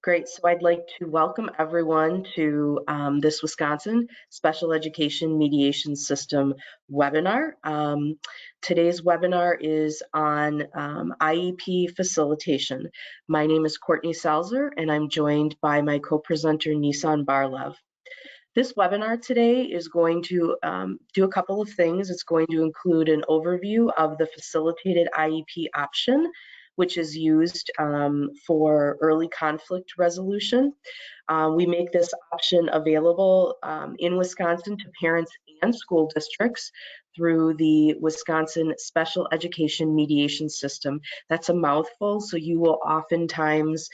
Great. So I'd like to welcome everyone to this Wisconsin Special Education Mediation System webinar. Today's webinar is on IEP facilitation. My name is Courtney Salzer, and I'm joined by my co-presenter, Nissan Barlev. This webinar today is going to do a couple of things. It's going to include an overview of the facilitated IEP option, which is used for early conflict resolution. We make this option available in Wisconsin to parents and school districts through the Wisconsin Special Education Mediation System. That's a mouthful, so you will oftentimes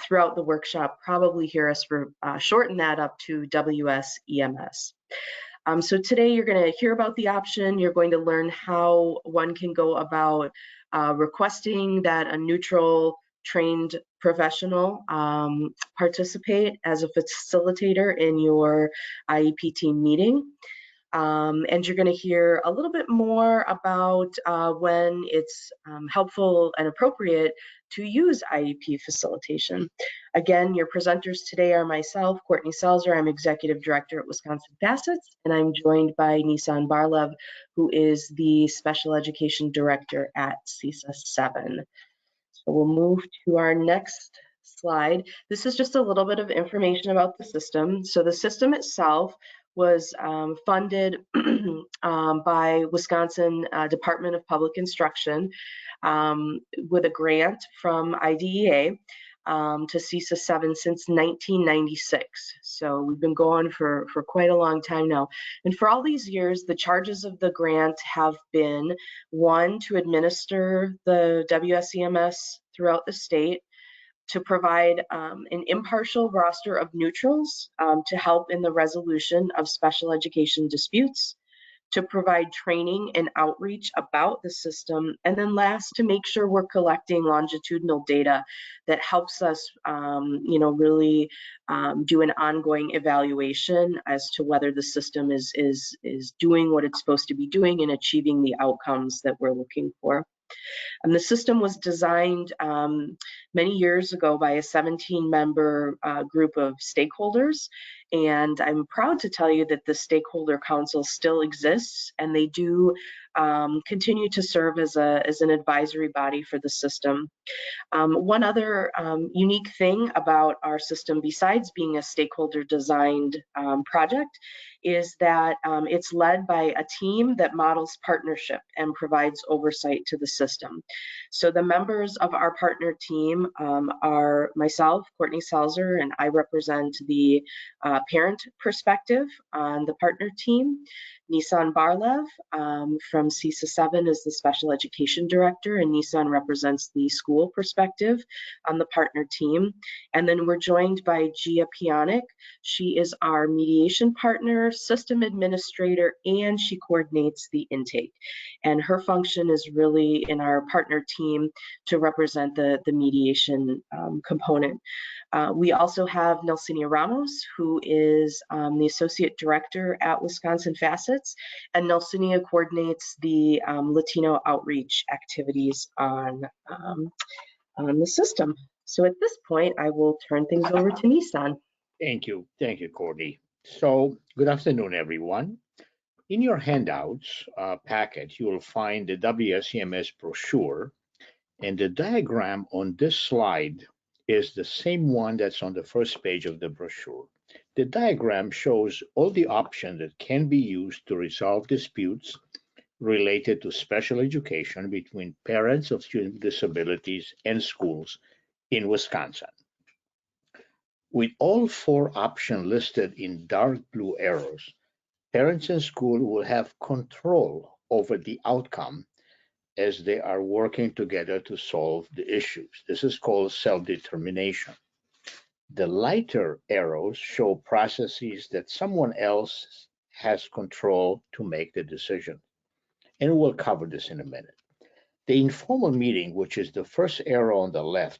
throughout the workshop probably hear us shorten that up to WSEMS. So today you're going to hear about the option. You're going to learn how one can go about requesting that a neutral trained professional participate as a facilitator in your IEP team meeting. And you're going to hear a little bit more about when it's helpful and appropriate to use IEP facilitation. Again, your presenters today are myself, Courtney Salzer. I'm Executive Director at Wisconsin Facets, and I'm joined by Nissan Barlev, who is the Special Education Director at CESA 7. So we'll move to our next slide. This is just a little bit of information about the system. So the system itself was funded by Wisconsin Department of Public Instruction with a grant from IDEA to CESA 7 since 1996. So we've been going for quite a long time now. And for all these years, the charges of the grant have been, one, to administer the WSEMS throughout the state, to provide an impartial roster of neutrals to help in the resolution of special education disputes, to provide training and outreach about the system, and then last, to make sure we're collecting longitudinal data that helps us really do an ongoing evaluation as to whether the system is doing what it's supposed to be doing and achieving the outcomes that we're looking for. And the system was designed many years ago by a 17-member group of stakeholders. And I'm proud to tell you that the Stakeholder Council still exists, and they do continue to serve as an advisory body for the system. One other unique thing about our system, besides being a stakeholder-designed project, is that it's led by a team that models partnership and provides oversight to the system. So the members of our partner team are myself, Courtney Salzer, and I represent the parent perspective on the partner team. Nissan Barlev from CESA 7 is the Special Education Director, and Nissan represents the school perspective on the partner team. And then we're joined by Gia Pionic. She is our mediation partner, system administrator, and she coordinates the intake. And her function is really in our partner team to represent the mediation component. We also have Nelsinia Ramos, who is the Associate Director at Wisconsin Facets, and Nelsinia coordinates the Latino outreach activities on the system. So at this point, I will turn things over to Nissan. Thank you, Courtney. So good afternoon, everyone. In your handouts packet, you will find the WSEMS brochure, and the diagram on this slide is the same one that's on the first page of the brochure. The diagram shows all the options that can be used to resolve disputes related to special education between parents of students with disabilities and schools in Wisconsin. With all four options listed in dark blue arrows, parents and school will have control over the outcome as they are working together to solve the issues. This is called self-determination. The lighter arrows show processes that someone else has control to make the decision. And we'll cover this in a minute. The informal meeting, which is the first arrow on the left,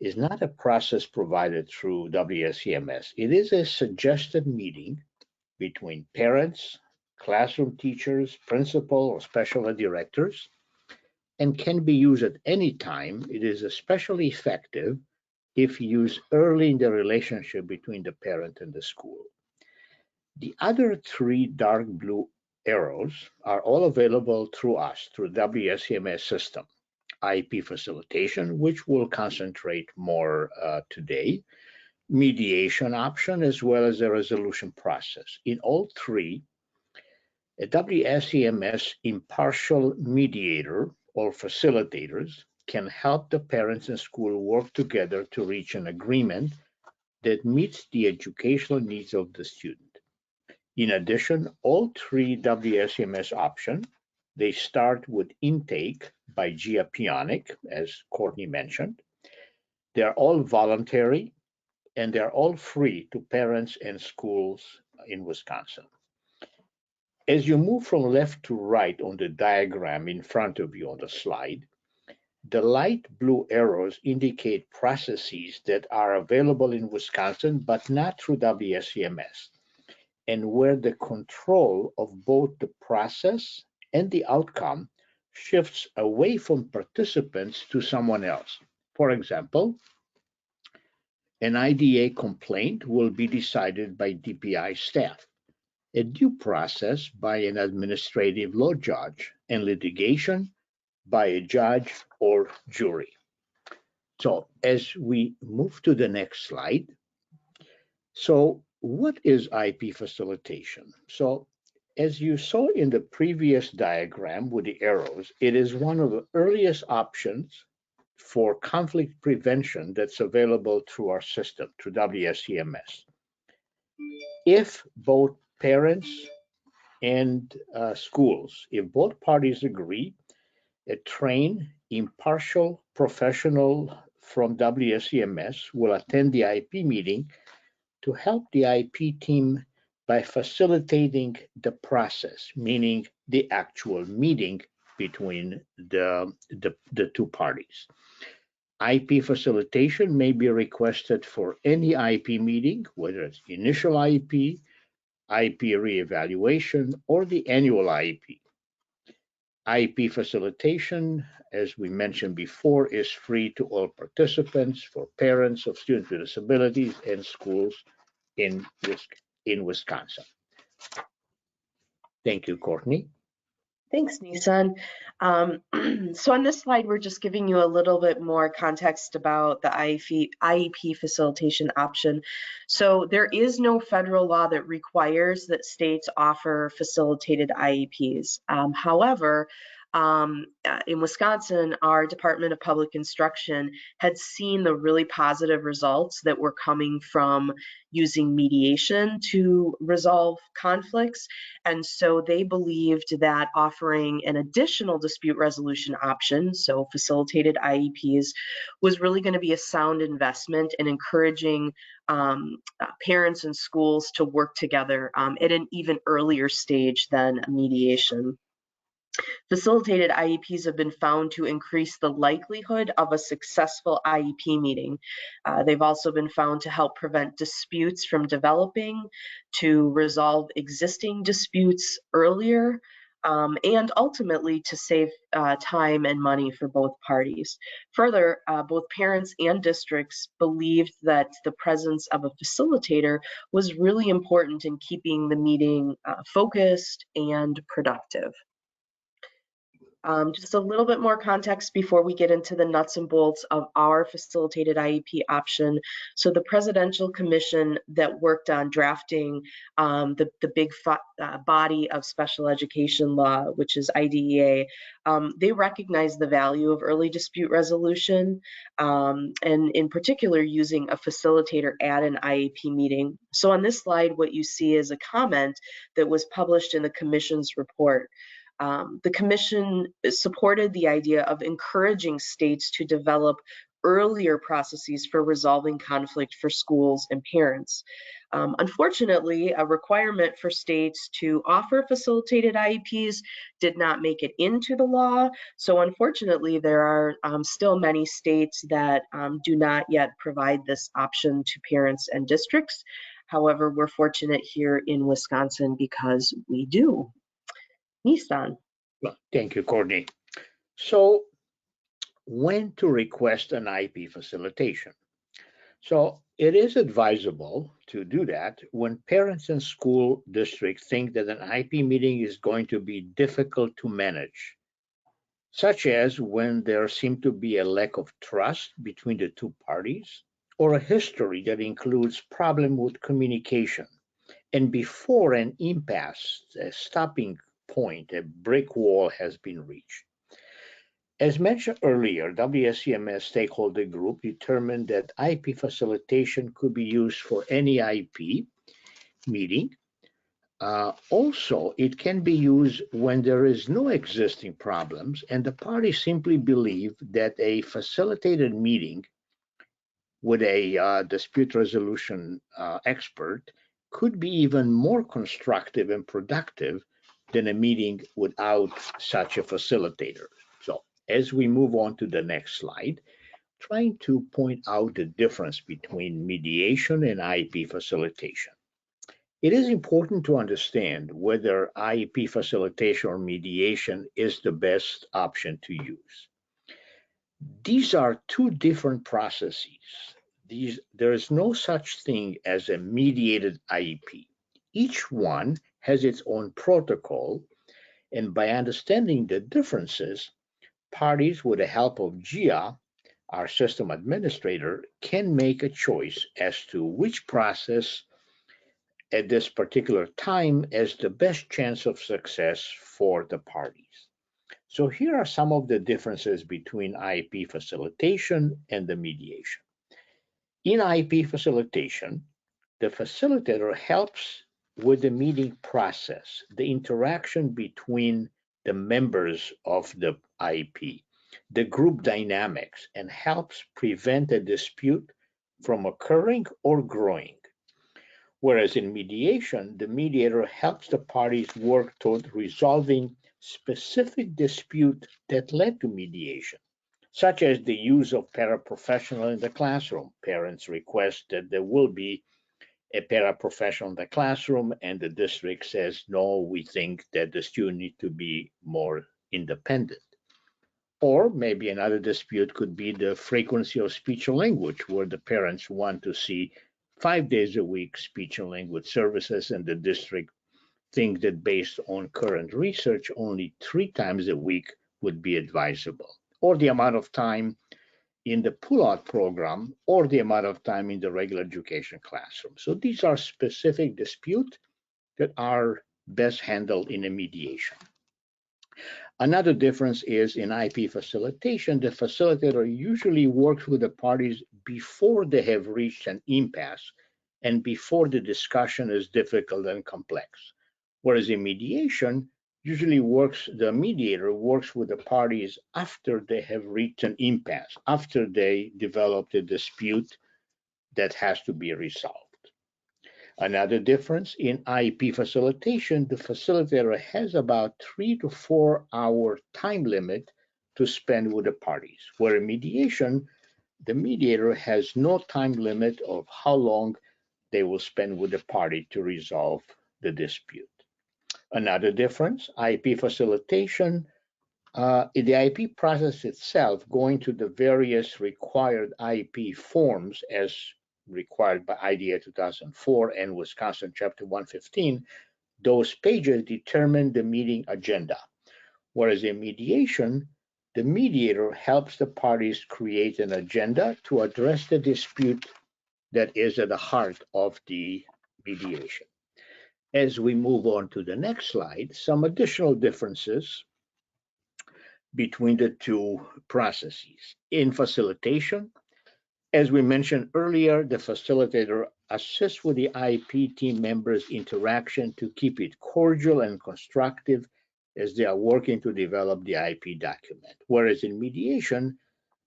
is not a process provided through WSEMS. It is a suggested meeting between parents, classroom teachers, principal, or special ed directors, and can be used at any time. It is especially effective if used early in the relationship between the parent and the school. The other three dark blue arrows are all available through us, through WSEMS system. IEP facilitation, which we'll concentrate more today, mediation option, as well as the resolution process. In all three, a WSEMS impartial mediator or facilitators can help the parents and school work together to reach an agreement that meets the educational needs of the student. In addition, all three WSEMS options, they start with intake by GIA Pionic, as Courtney mentioned. They're all voluntary and they're all free to parents and schools in Wisconsin. As you move from left to right on the diagram in front of you on the slide, the light blue arrows indicate processes that are available in Wisconsin, but not through WSEMS, and where the control of both the process and the outcome shifts away from participants to someone else. For example, an IDA complaint will be decided by DPI staff, a due process by an administrative law judge, and litigation by a judge or jury. So as we move to the next slide, so what is IP facilitation? So as you saw in the previous diagram with the arrows, it is one of the earliest options for conflict prevention that's available through our system, through WSEMS. If both parents and schools, if both parties agree, a trained, impartial professional from WSEMS will attend the IP meeting to help the IP team by facilitating the process, meaning the actual meeting between the two parties. IP facilitation may be requested for any IP meeting, whether it's initial IP, IP reevaluation, or the annual IEP. IEP facilitation, as we mentioned before, is free to all participants, for parents of students with disabilities and schools in Wisconsin. Thank you, Courtney. Thanks, Nissan. So on this slide, we're just giving you a little bit more context about the IEP facilitation option. So there is no federal law that requires that states offer facilitated IEPs. However, in Wisconsin, our Department of Public Instruction had seen the really positive results that were coming from using mediation to resolve conflicts. And so they believed that offering an additional dispute resolution option, so facilitated IEPs, was really going to be a sound investment in encouraging parents and schools to work together at an even earlier stage than mediation. Facilitated IEPs have been found to increase the likelihood of a successful IEP meeting. They've also been found to help prevent disputes from developing, to resolve existing disputes earlier, and ultimately to save time and money for both parties. Further, both parents and districts believed that the presence of a facilitator was really important in keeping the meeting focused and productive. Just a little bit more context before we get into the nuts and bolts of our facilitated IEP option. So the Presidential Commission that worked on drafting the big body of special education law, which is IDEA, they recognize the value of early dispute resolution, and in particular using a facilitator at an IEP meeting. So on this slide, what you see is a comment that was published in the Commission's report. The Commission supported the idea of encouraging states to develop earlier processes for resolving conflict for schools and parents. Unfortunately, a requirement for states to offer facilitated IEPs did not make it into the law. So unfortunately, there are still many states that do not yet provide this option to parents and districts. However, we're fortunate here in Wisconsin because we do. Nissan. Well, thank you, Courtney. So when to request an IP facilitation? So it is advisable to do that when parents and school districts think that an IP meeting is going to be difficult to manage, such as when there seems to be a lack of trust between the two parties, or a history that includes problem with communication, and before an impasse, a stopping point, a brick wall has been reached. As mentioned earlier, WSEMS stakeholder group determined that IP facilitation could be used for any IP meeting. Also, it can be used when there is no existing problems and the parties simply believe that a facilitated meeting with a dispute resolution expert could be even more constructive and productive than a meeting without such a facilitator. So as we move on to the next slide, trying to point out the difference between mediation and IEP facilitation. It is important to understand whether IEP facilitation or mediation is the best option to use. These are two different processes. There is no such thing as a mediated IEP. Each one has its own protocol, and by understanding the differences, parties with the help of GIA, our system administrator, can make a choice as to which process at this particular time has the best chance of success for the parties. So here are some of the differences between IEP facilitation and the mediation. In IEP facilitation, the facilitator helps with the meeting process, the interaction between the members of the IEP, the group dynamics, and helps prevent a dispute from occurring or growing. Whereas in mediation, the mediator helps the parties work toward resolving specific dispute that led to mediation, such as the use of paraprofessional in the classroom. Parents request that there will be a paraprofessional in the classroom, and the district says, no, we think that the student needs to be more independent. Or maybe another dispute could be the frequency of speech and language, where the parents want to see 5 days a week speech and language services, and the district think that based on current research, only 3 times a week would be advisable. Or the amount of time in the pull-out program, or the amount of time in the regular education classroom. So these are specific disputes that are best handled in a mediation. Another difference is in IP facilitation, the facilitator usually works with the parties before they have reached an impasse and before the discussion is difficult and complex. Whereas in mediation, the mediator works with the parties after they have reached an impasse, after they developed a dispute that has to be resolved. Another difference in IEP facilitation, the facilitator has about 3 to 4 hour time limit to spend with the parties, where in mediation, the mediator has no time limit of how long they will spend with the party to resolve the dispute. Another difference, IEP facilitation, in the IEP process itself, going to the various required IEP forms as required by IDA 2004 and Wisconsin Chapter 115, those pages determine the meeting agenda. Whereas in mediation, the mediator helps the parties create an agenda to address the dispute that is at the heart of the mediation. As we move on to the next slide, some additional differences between the two processes. In facilitation, as we mentioned earlier, the facilitator assists with the IEP team members' interaction to keep it cordial and constructive as they are working to develop the IEP document. Whereas in mediation,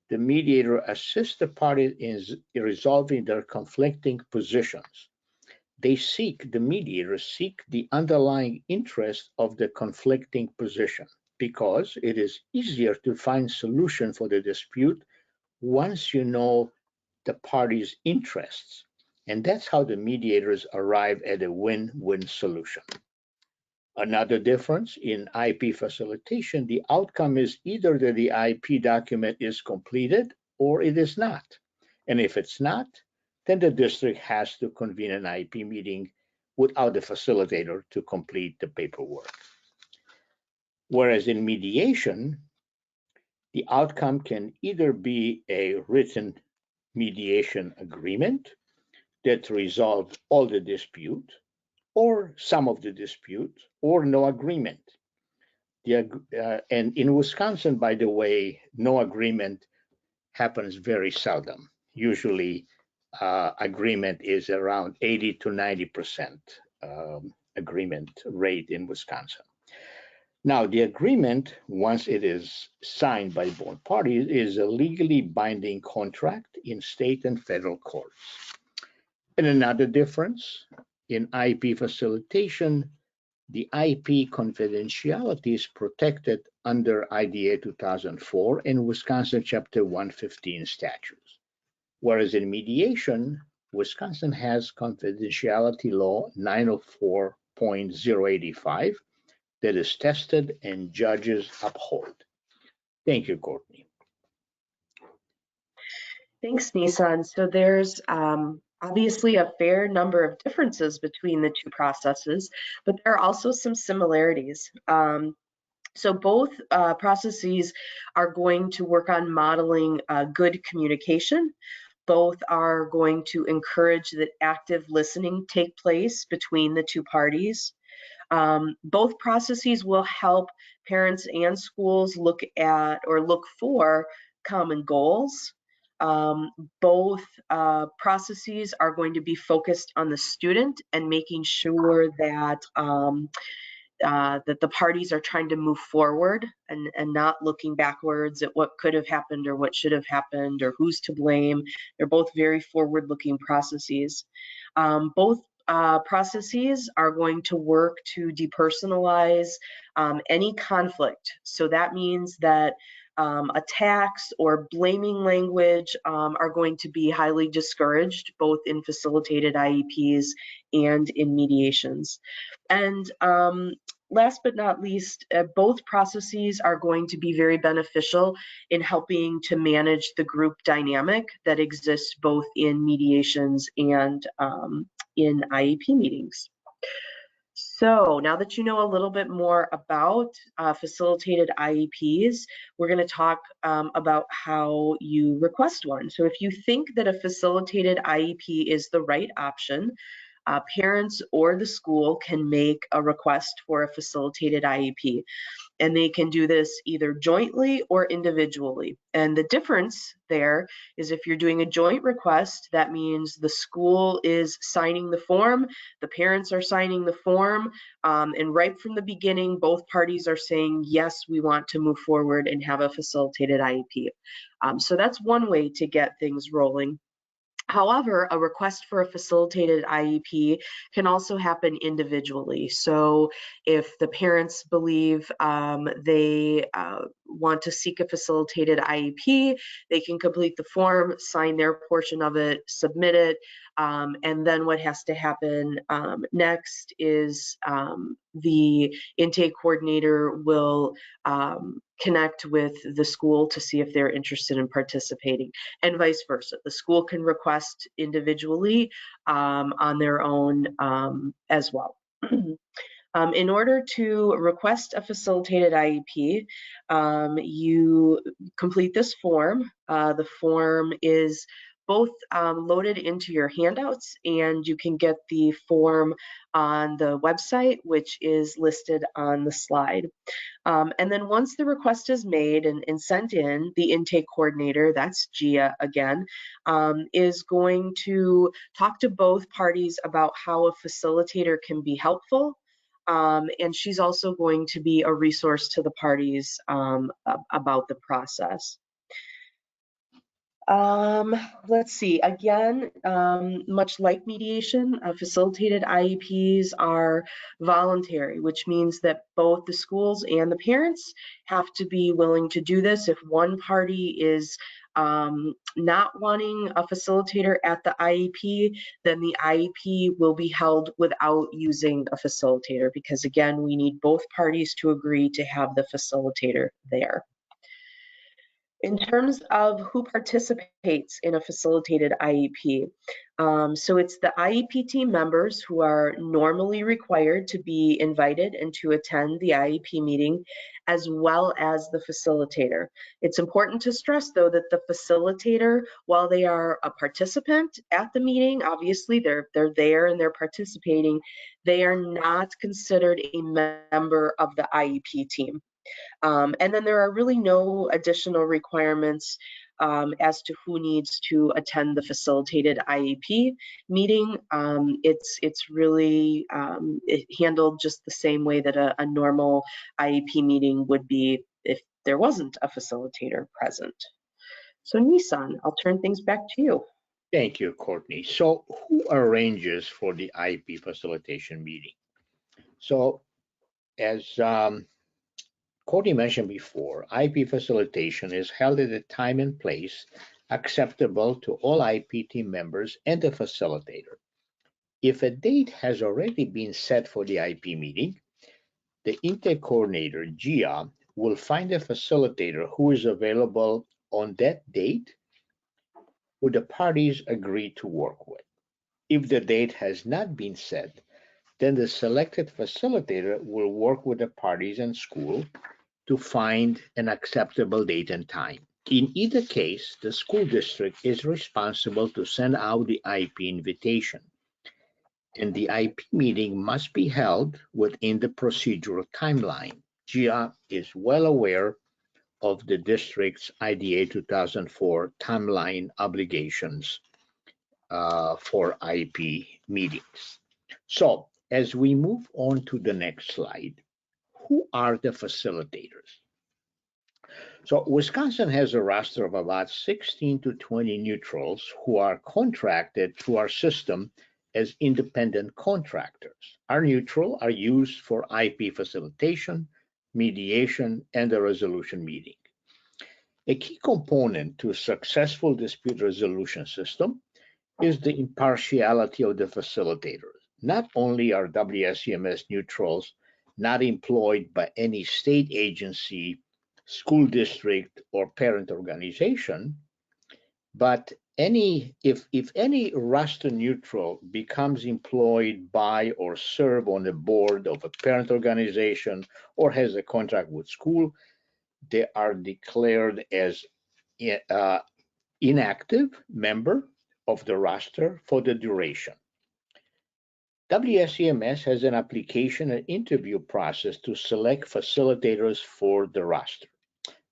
the mediator assists the parties in resolving their conflicting positions. The mediators seek the underlying interest of the conflicting position because it is easier to find solution for the dispute once you know the parties' interests. And that's how the mediators arrive at a win-win solution. Another difference in IP facilitation, the outcome is either that the IP document is completed or it is not. And if it's not, then the district has to convene an IEP meeting without the facilitator to complete the paperwork. Whereas in mediation, the outcome can either be a written mediation agreement that resolves all the dispute, or some of the dispute, or no agreement. And in Wisconsin, by the way, no agreement happens very seldom. Usually, agreement is around 80 to 90% agreement rate in Wisconsin. Now, the agreement, once it is signed by both parties, is a legally binding contract in state and federal courts. And another difference in IEP facilitation, the IEP confidentiality is protected under IDA 2004 and Wisconsin Chapter 115 statutes. Whereas in mediation, Wisconsin has confidentiality law 904.085 that is tested and judges uphold. Thank you, Courtney. Thanks, Nissan. So there's obviously a fair number of differences between the two processes, but there are also some similarities. So both processes are going to work on modeling good communication. Both are going to encourage that active listening take place between the two parties. Both processes will help parents and schools look at or look for common goals. Both processes are going to be focused on the student and making sure that that the parties are trying to move forward and not looking backwards at what could have happened or what should have happened or who's to blame. They're both very forward-looking processes. Both processes are going to work to depersonalize any conflict. So that means that attacks or blaming language are going to be highly discouraged, both in facilitated IEPs and in mediations. And last but not least, both processes are going to be very beneficial in helping to manage the group dynamic that exists both in mediations and in IEP meetings. So now that you know a little bit more about facilitated IEPs, we're going to talk about how you request one. So if you think that a facilitated IEP is the right option, parents or the school can make a request for a facilitated IEP. And they can do this either jointly or individually. And the difference there is if you're doing a joint request, that means the school is signing the form, the parents are signing the form, and right from the beginning, both parties are saying, yes, we want to move forward and have a facilitated IEP. So that's one way to get things rolling. However, a request for a facilitated IEP can also happen individually. So if the parents believe they want to seek a facilitated IEP, they can complete the form, sign their portion of it, submit it, and then what has to happen next is the intake coordinator will connect with the school to see if they're interested in participating, and vice versa. The school can request individually on their own as well. In order to request a facilitated IEP, you complete this form. The form is both loaded into your handouts, and you can get the form on the website, which is listed on the slide. And then once the request is made and sent in, the intake coordinator, that's Gia again, is going to talk to both parties about how a facilitator can be helpful. And she's also going to be a resource to the parties about the process. Let's see, again, much like mediation, facilitated IEPs are voluntary, which means that both the schools and the parents have to be willing to do this. If one party is not wanting a facilitator at the IEP, then the IEP will be held without using a facilitator, because again, we need both parties to agree to have the facilitator there. In terms of who participates in a facilitated IEP, so it's the IEP team members who are normally required to be invited and to attend the IEP meeting, as well as the facilitator. It's important to stress, though, that the facilitator, while they are a participant at the meeting, obviously they're there and they're participating, they are not considered a member of the IEP team. And then there are really no additional requirements as to who needs to attend the facilitated IEP meeting. It's really handled just the same way that a normal IEP meeting would be if there wasn't a facilitator present. So Nissan, I'll turn things back to you. Thank you, Courtney. So who arranges for the IEP facilitation meeting? So as Courtney mentioned before, IEP facilitation is held at a time and place acceptable to all IEP team members and the facilitator. If a date has already been set for the IEP meeting, the intake coordinator, GIA, will find a facilitator who is available on that date who the parties agree to work with. If the date has not been set, then the selected facilitator will work with the parties and school to find an acceptable date and time. In either case, the school district is responsible to send out the IEP invitation, and the IEP meeting must be held within the procedural timeline. GIA is well aware of the district's IDA 2004 timeline obligations for IEP meetings. So, as we move on to the next slide, who are the facilitators? So Wisconsin has a roster of about 16 to 20 neutrals who are contracted through our system as independent contractors. Our neutral are used for IEP facilitation, mediation, and the resolution meeting. A key component to a successful dispute resolution system is the impartiality of the facilitators. Not only are WSEMS neutrals not employed by any state agency, school district, or parent organization, but if any roster neutral becomes employed by or serve on the board of a parent organization or has a contract with school, they are declared as inactive member of the roster for the duration. WSEMS has an application and interview process to select facilitators for the roster.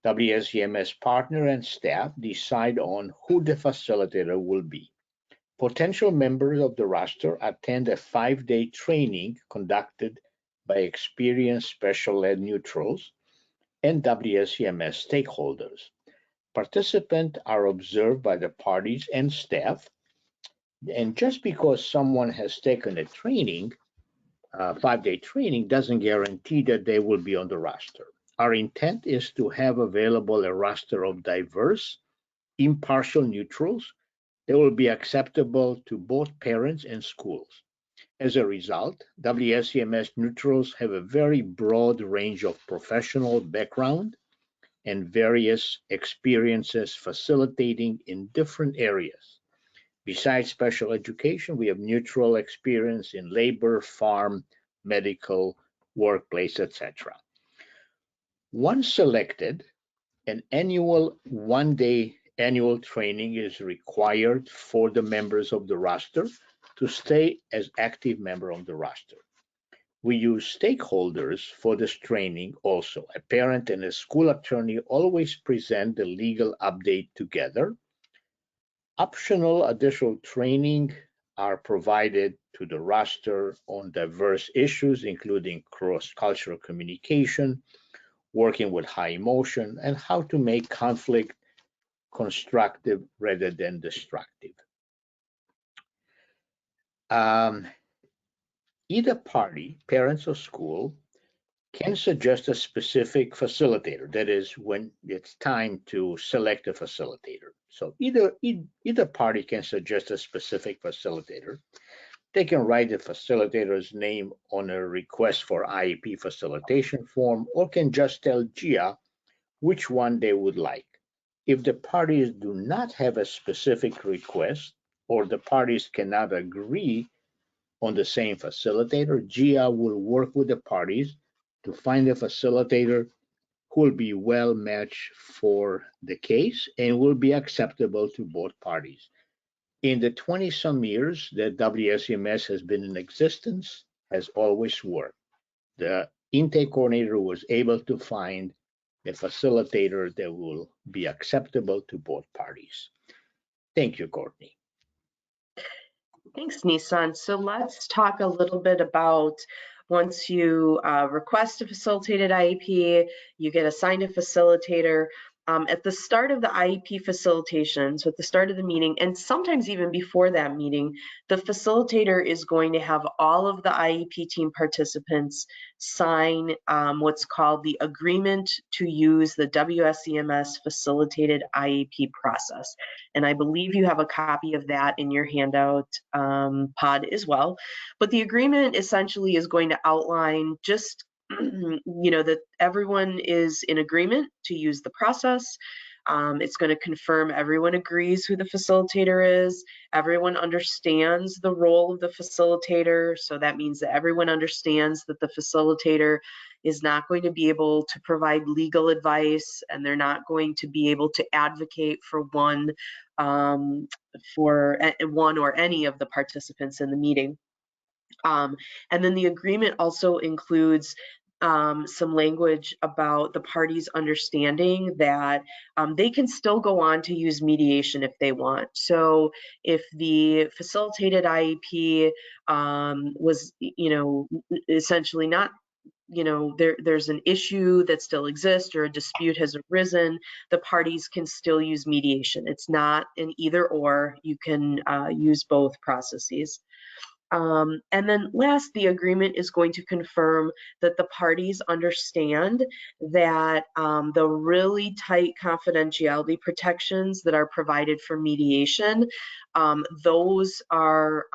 WSEMS partner and staff decide on who the facilitator will be. Potential members of the roster attend a 5-day training conducted by experienced special ed neutrals and WSEMS stakeholders. Participants are observed by the parties and staff, and just because someone has taken a training, 5-day training, doesn't guarantee that they will be on the roster. Our intent is to have available a roster of diverse, impartial neutrals that will be acceptable to both parents and schools. As a result, WSEMS neutrals have a very broad range of professional background and various experiences facilitating in different areas. Besides special education, we have neutral experience in labor, farm, medical, workplace, etc. Once selected, an annual 1-day annual training is required for the members of the roster to stay as active member of the roster. We use stakeholders for this training also. A parent and a school attorney always present the legal update together. Optional additional training are provided to the roster on diverse issues, including cross-cultural communication, working with high emotion, and how to make conflict constructive rather than destructive. Either party, parents or school, can suggest a specific facilitator. That is, when it's time to select a facilitator. So either party can suggest a specific facilitator. They can write the facilitator's name on a request for IEP facilitation form, or can just tell GIA which one they would like. If the parties do not have a specific request or the parties cannot agree on the same facilitator, GIA will work with the parties to find a facilitator who will be well matched for the case and will be acceptable to both parties. In the 20 some years that WSEMS has been in existence, has always worked. The intake coordinator was able to find a facilitator that will be acceptable to both parties. Thank you, Courtney. Thanks, Nissan. So let's talk a little bit about once you request a facilitated IEP, you get assigned a facilitator. At the start of the IEP facilitation, so at the start of the meeting, and sometimes even before that meeting, the facilitator is going to have all of the IEP team participants sign what's called the agreement to use the WSEMS facilitated IEP process. And I believe you have a copy of that in your handout pod as well. But the agreement essentially is going to outline just that everyone is in agreement to use the process. It's going to confirm everyone agrees who the facilitator is. Everyone understands the role of the facilitator. So that means that everyone understands that the facilitator is not going to be able to provide legal advice, and they're not going to be able to advocate for one or any of the participants in the meeting. And then the agreement also includes some language about the parties understanding that they can still go on to use mediation if they want. So if the facilitated IEP was, essentially not, there's an issue that still exists or a dispute has arisen, the parties can still use mediation. It's not an either or. You can use both processes. And then last, the agreement is going to confirm that the parties understand that the really tight confidentiality protections that are provided for mediation, those are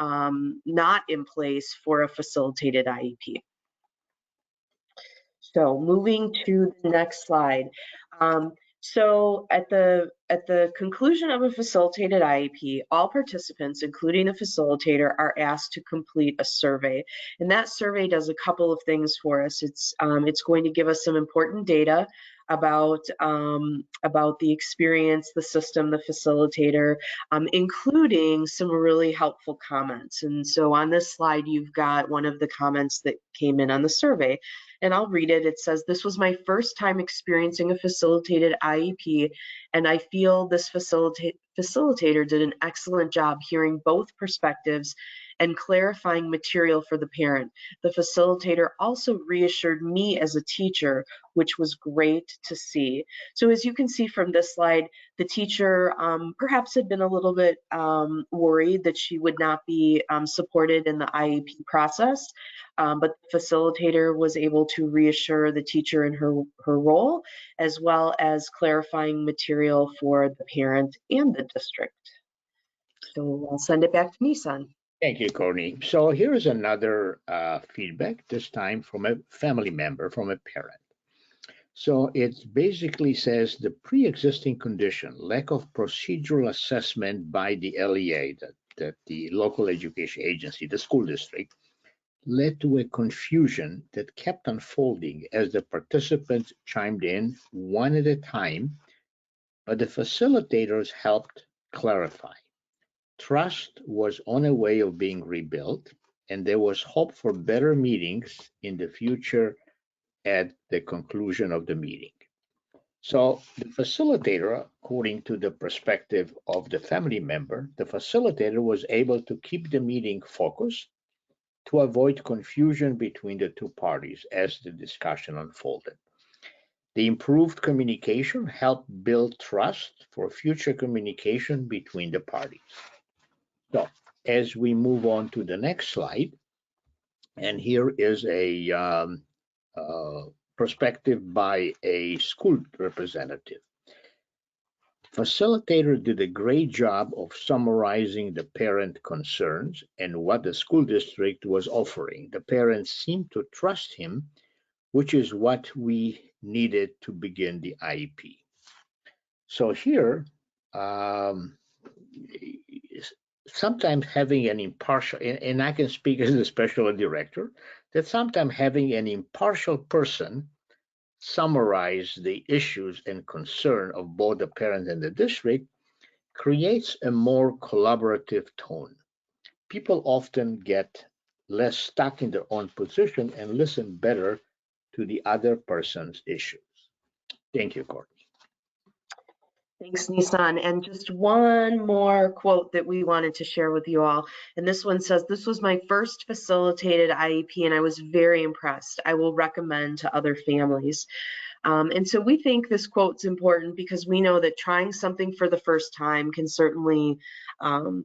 not in place for a facilitated IEP. So moving to the next slide. So at the conclusion of a facilitated IEP, all participants, including the facilitator, are asked to complete a survey. And that survey does a couple of things for us. It's going to give us some important data about the experience, the system, the facilitator, including some really helpful comments. And so on this slide, you've got one of the comments that came in on the survey. And I'll read it. It says, "This was my first time experiencing a facilitated IEP, and I feel this facilitator did an excellent job hearing both perspectives and clarifying material for the parent. The facilitator also reassured me as a teacher, which was great to see." So as you can see from this slide, the teacher perhaps had been a little bit worried that she would not be supported in the IEP process, but the facilitator was able to reassure the teacher in her role, as well as clarifying material for the parent and the district. So I'll send it back to Nissan. Thank you, Courtney. So here is another feedback, this time from a family member, from a parent. So it basically says the pre-existing condition, lack of procedural assessment by the LEA, that the local education agency, the school district, led to a confusion that kept unfolding as the participants chimed in one at a time, but the facilitators helped clarify. Trust was on a way of being rebuilt, and there was hope for better meetings in the future at the conclusion of the meeting. So the facilitator, according to the perspective of the family member, the facilitator was able to keep the meeting focused to avoid confusion between the two parties as the discussion unfolded. The improved communication helped build trust for future communication between the parties. So as we move on to the next slide, and here is a perspective by a school representative. Facilitator did a great job of summarizing the parent concerns and what the school district was offering. The parents seemed to trust him, which is what we needed to begin the IEP. So here, um, sometimes having an impartial, and I can speak as a special ed director, that sometimes having an impartial person summarize the issues and concern of both the parent and the district creates a more collaborative tone. People often get less stuck in their own position and listen better to the other person's issues. Thank you, Courtney. Thanks, Nissan. And just one more quote that we wanted to share with you all. And this one says, "This was my first facilitated IEP, and I was very impressed. I will recommend to other families." And so we think this quote's important because we know that trying something for the first time can certainly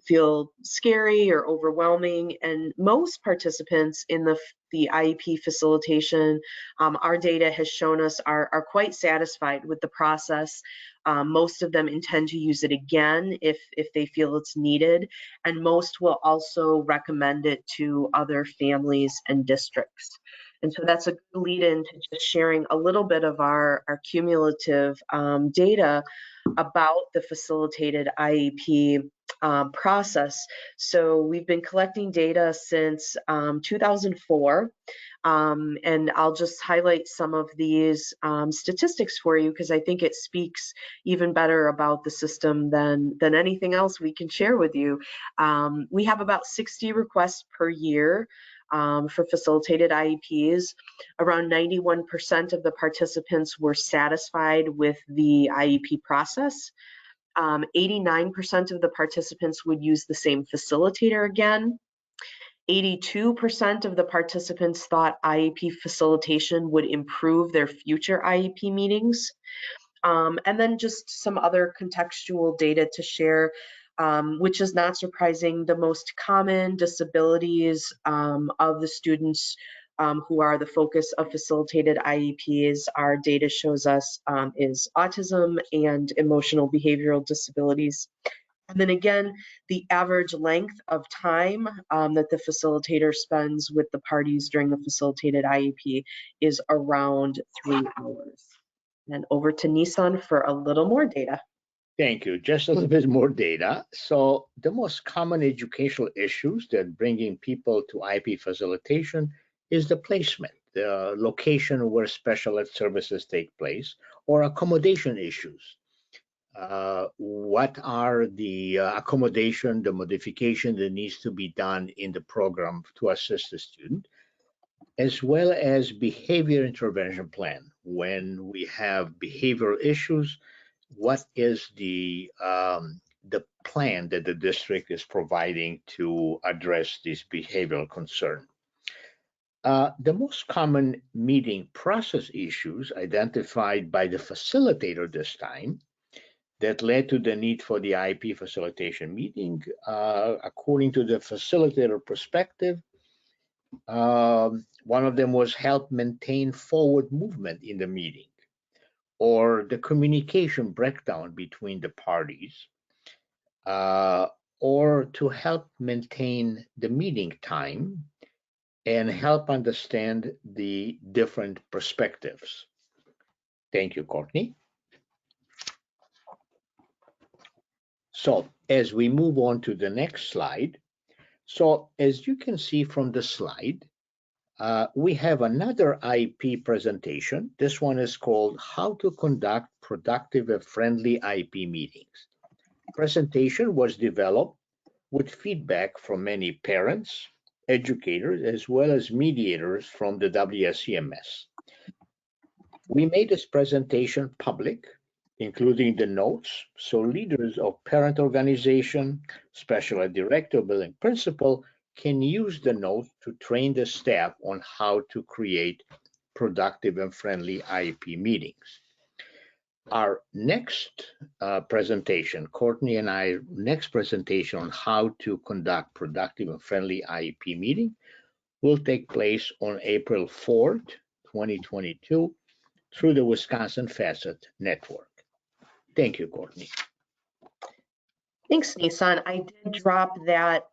feel scary or overwhelming. And most participants in the IEP facilitation, our data has shown us are quite satisfied with the process. Most of them intend to use it again if they feel it's needed, and most will also recommend it to other families and districts. And so that's a good lead in to just sharing a little bit of our cumulative data about the facilitated IEP process. So we've been collecting data since 2004. And I'll just highlight some of these statistics for you because I think it speaks even better about the system than anything else we can share with you. We have about 60 requests per year for facilitated IEPs. Around 91% of the participants were satisfied with the IEP process. 89% of the participants would use the same facilitator again. 82% of the participants thought IEP facilitation would improve their future IEP meetings. And then just some other contextual data to share, which is not surprising. The most common disabilities of the students who are the focus of facilitated IEPs, our data shows us, is autism and emotional behavioral disabilities. And then again, the average length of time that the facilitator spends with the parties during the facilitated IEP is around 3 hours. And over to Nissan for a little more data. Thank you. Just a little bit more data. So the most common educational issues that bringing people to IP facilitation is the placement, the location where special ed services take place, or accommodation issues. What are the accommodation, the modification that needs to be done in the program to assist the student, as well as behavior intervention plan. When we have behavioral issues, what is the plan that the district is providing to address this behavioral concern? The most common meeting process issues identified by the facilitator this time that led to the need for the IP facilitation meeting, according to the facilitator perspective, one of them was help maintain forward movement in the meeting, or the communication breakdown between the parties, or to help maintain the meeting time and help understand the different perspectives. Thank you, Courtney. So as we move on to the next slide, so as you can see from the slide, we have another IP presentation. This one is called How to Conduct Productive and Friendly IP Meetings. Presentation was developed with feedback from many parents, educators, as well as mediators from the WSEMS. We made this presentation public, including the notes, so leaders of parent organization, special ed director, building principal can use the notes to train the staff on how to create productive and friendly IEP meetings. Our next presentation, Courtney and I, next presentation on how to conduct productive and friendly IEP meeting will take place on April 4th, 2022 through the Wisconsin Facet Network. Thank you, Courtney. Thanks, Nissan. I did drop that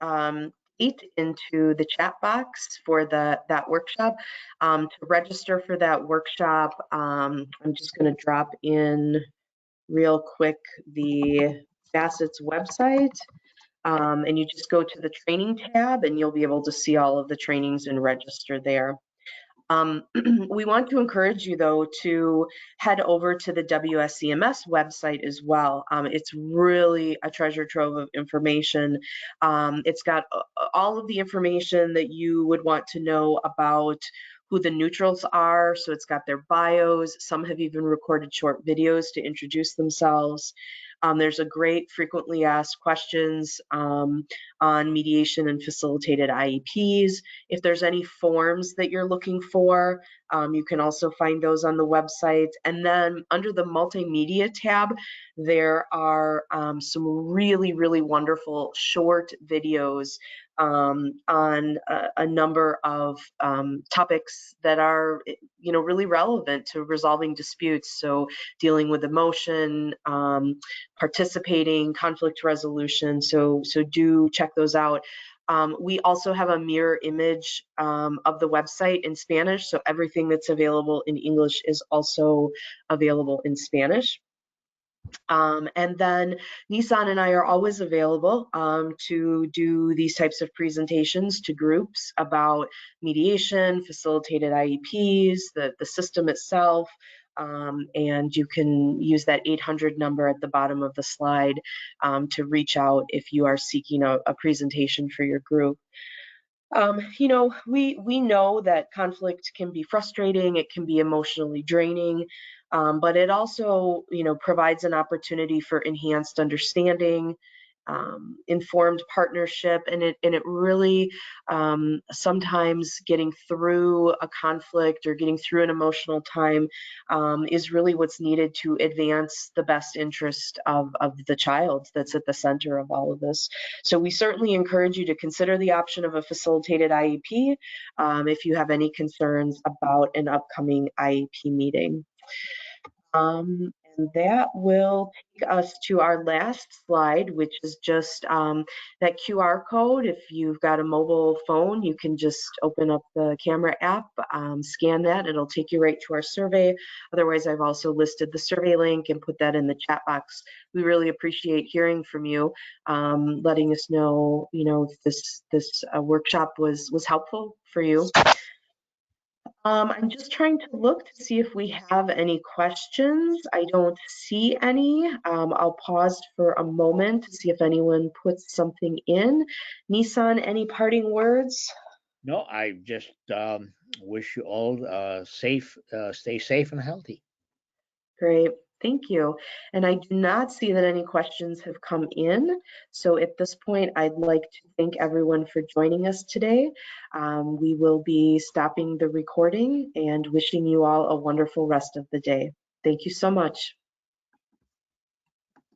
date into the chat box for that workshop. To register for that workshop, I'm just going to drop in real quick the Facet's website, and you just go to the training tab and you'll be able to see all of the trainings and register there. We want to encourage you, though, to head over to the WSEMS website as well. It's really a treasure trove of information. It's got all of the information that you would want to know about who the neutrals are. So it's got their bios. Some have even recorded short videos to introduce themselves. There's a great frequently asked questions on mediation and facilitated IEPs. If there's any forms that you're looking for, you can also find those on the website. And then under the multimedia tab, there are some really, really wonderful short videos on a number of topics that are, really relevant to resolving disputes. So dealing with emotion, participating, conflict resolution. So do check those out. We also have a mirror image of the website in Spanish, so everything that's available in English is also available in Spanish. And then Nissan and I are always available to do these types of presentations to groups about mediation, facilitated IEPs, the system itself, and you can use that 800 number at the bottom of the slide to reach out if you are seeking a presentation for your group. We know that conflict can be frustrating, it can be emotionally draining, but it also, provides an opportunity for enhanced understanding, informed partnership, and it really sometimes getting through a conflict or getting through an emotional time is really what's needed to advance the best interest of the child that's at the center of all of this. So we certainly encourage you to consider the option of a facilitated IEP if you have any concerns about an upcoming IEP meeting. And that will take us to our last slide, which is just that QR code. If you've got a mobile phone, you can just open up the camera app, scan that, it'll take you right to our survey. Otherwise, I've also listed the survey link and put that in the chat box. We really appreciate hearing from you, letting us know, if this workshop was helpful for you. I'm just trying to look to see if we have any questions. I don't see any. I'll pause for a moment to see if anyone puts something in. Nissan, any parting words? No, I just wish you all stay safe and healthy. Great, thank you. And I do not see that any questions have come in. So at this point, I'd like to thank everyone for joining us today. We will be stopping the recording and wishing you all a wonderful rest of the day. Thank you so much.